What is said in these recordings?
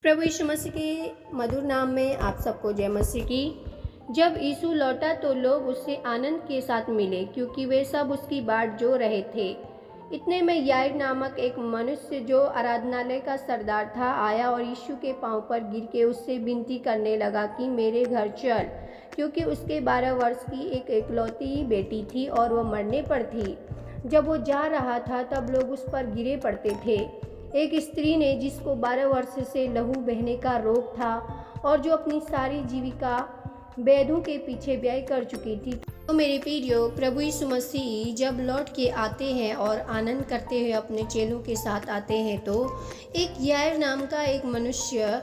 प्रभु यीशु मसीह के मधुर नाम में आप सबको जय मसीह की। जब यीशु लौटा तो लोग उससे आनंद के साथ मिले, क्योंकि वे सब उसकी बाट जो रहे थे। इतने में याईर नामक एक मनुष्य जो आराधनालय का सरदार था आया और यीशु के पांव पर गिर के उससे विनती करने लगा कि मेरे घर चल, क्योंकि उसके 12 वर्ष की एक एकलौती बेटी थी और वह मरने पर थी। जब वो जा रहा था तब लोग उस पर गिरे पड़ते थे। एक स्त्री ने, जिसको 12 वर्ष से लहू बहने का रोग था और जो अपनी सारी जीविका वैद्यों के पीछे व्यय कर चुकी थी। तो मेरे प्रियो, प्रभु यीशु मसीह जब लौट के आते हैं और आनंद करते हुए अपने चेलों के साथ आते हैं, तो एक याईर नाम का एक मनुष्य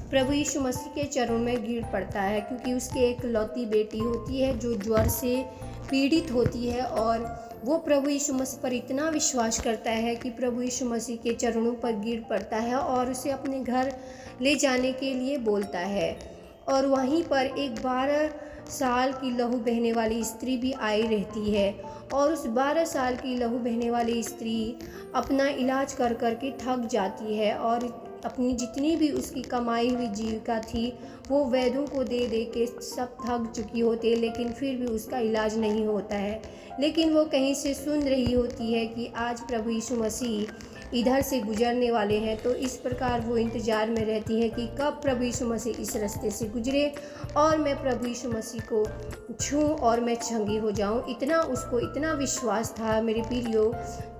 प्रभु यीशु मसीह के चरणों में गिर पड़ता है, क्योंकि उसकी एक लौती बेटी होती है जो ज्वर से पीड़ित होती है। और वो प्रभु यीशु मसीह पर इतना विश्वास करता है कि प्रभु यीशु मसीह के चरणों पर गिर पड़ता है और उसे अपने घर ले जाने के लिए बोलता है। और वहीं पर एक 12 साल की लहू बहने वाली स्त्री भी आई रहती है, और उस 12 साल की लहू बहने वाली स्त्री अपना इलाज कर कर के थक जाती है और अपनी जितनी भी उसकी कमाई हुई जीविका थी वो वैद्यों को दे दे के सब थक चुकी होती है, लेकिन फिर भी उसका इलाज नहीं होता है। लेकिन वो कहीं से सुन रही होती है कि आज प्रभु यीशु मसीह इधर से गुजरने वाले हैं, तो इस प्रकार वो इंतज़ार में रहती है कि कब प्रभु यीशु मसीह इस रास्ते से गुजरे और मैं प्रभु यीशु मसीह को छूं और मैं चंगी हो जाऊं। उसको इतना विश्वास था मेरे प्रियो।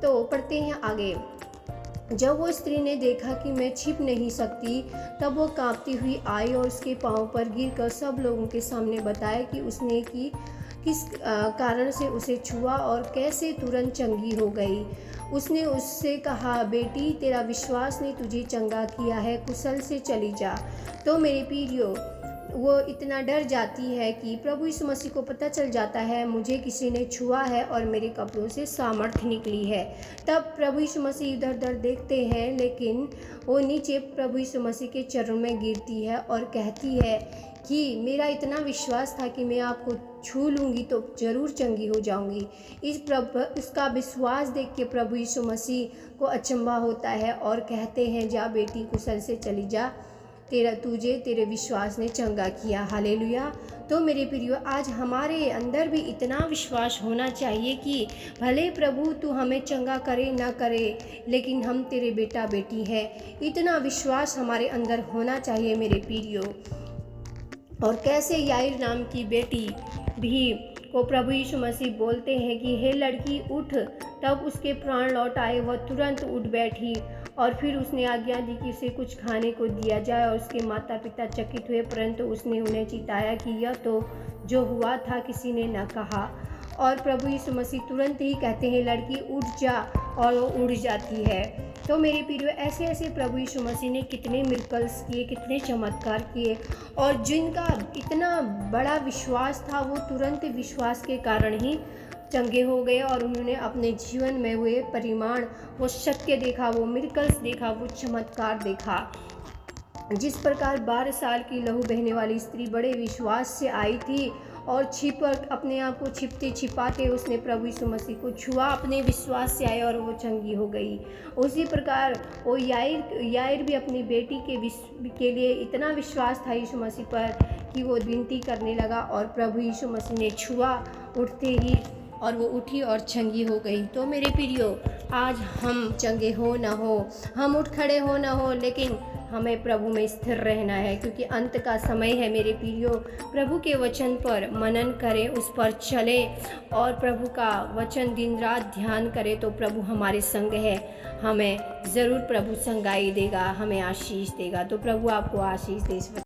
तो पढ़ते हैं आगे। जब वो स्त्री ने देखा कि मैं छिप नहीं सकती, तब वो कांपती हुई आई और उसके पांव पर गिरकर सब लोगों के सामने बताया कि उसने किस कारण से उसे छुआ और कैसे तुरंत चंगी हो गई। उसने उससे कहा, बेटी, तेरा विश्वास ने तुझे चंगा किया है, कुशल से चली जा। तो मेरे प्रियो, वो इतना डर जाती है कि प्रभु यीशु मसीह को पता चल जाता है मुझे किसी ने छुआ है और मेरे कपड़ों से सामर्थ्य निकली है। तब प्रभु यीशु मसीह इधर उधर देखते हैं, लेकिन वो नीचे प्रभु यीशु मसीह के चरणों में गिरती है और कहती है कि मेरा इतना विश्वास था कि मैं आपको छू लूँगी तो ज़रूर चंगी हो जाऊँगी। उसका विश्वास देख के प्रभु यीशु मसीह को अचंभा होता है और कहते हैं, जा बेटी, कुशल से चली जा, तेरे विश्वास ने चंगा किया। हालेलुया। तो मेरे प्रियो, आज हमारे अंदर भी इतना विश्वास होना चाहिए कि भले प्रभु तू हमें चंगा करे ना करे, लेकिन हम तेरे बेटा बेटी हैं। इतना विश्वास हमारे अंदर होना चाहिए मेरे प्रियो। और कैसे याईर नाम की बेटी भी को प्रभु यीशु मसीह बोलते हैं कि हे लड़की, उठ। तब उसके प्राण लौट आए, वह तुरंत उठ बैठी और फिर उसने आज्ञा दी कि उसे कुछ खाने को दिया जाए। और उसके माता पिता चकित हुए, परंतु उसने उन्हें चिताया कि यह तो जो हुआ था किसी ने न कहा। और प्रभु यीशु मसीह तुरंत ही कहते हैं, लड़की उठ जा, और वो उड़ जाती है। तो मेरे प्रियो, ऐसे ऐसे प्रभु यीशु मसीह ने कितने मिरेकल्स किए, कितने चमत्कार किए, और जिनका इतना बड़ा विश्वास था वो तुरंत विश्वास के कारण ही चंगे हो गए और उन्होंने अपने जीवन में हुए परिमाण, वो सत्य देखा, वो मिरेकल्स देखा, वो चमत्कार देखा। जिस प्रकार 12 साल की लहू बहने वाली स्त्री बड़े विश्वास से आई थी और अपने आप को छिपते छिपाते उसने प्रभु यीशु मसीह को छुआ, अपने विश्वास से आए और वो चंगी हो गई। उसी प्रकार वो याईर भी अपनी बेटी के लिए इतना विश्वास था यीशु मसीह पर कि वो विनती करने लगा और प्रभु यीशु मसीह ने छुआ उठते ही, और वो उठी और चंगी हो गई। तो मेरे प्रियो, आज हम चंगे हो ना हो, हम उठ खड़े हो ना हो, लेकिन हमें प्रभु में स्थिर रहना है, क्योंकि अंत का समय है मेरे प्रियो। प्रभु के वचन पर मनन करें, उस पर चले और प्रभु का वचन दिन रात ध्यान करें, तो प्रभु हमारे संग है। हमें ज़रूर प्रभु संगाई देगा, हमें आशीष देगा। तो प्रभु आपको आशीष दे।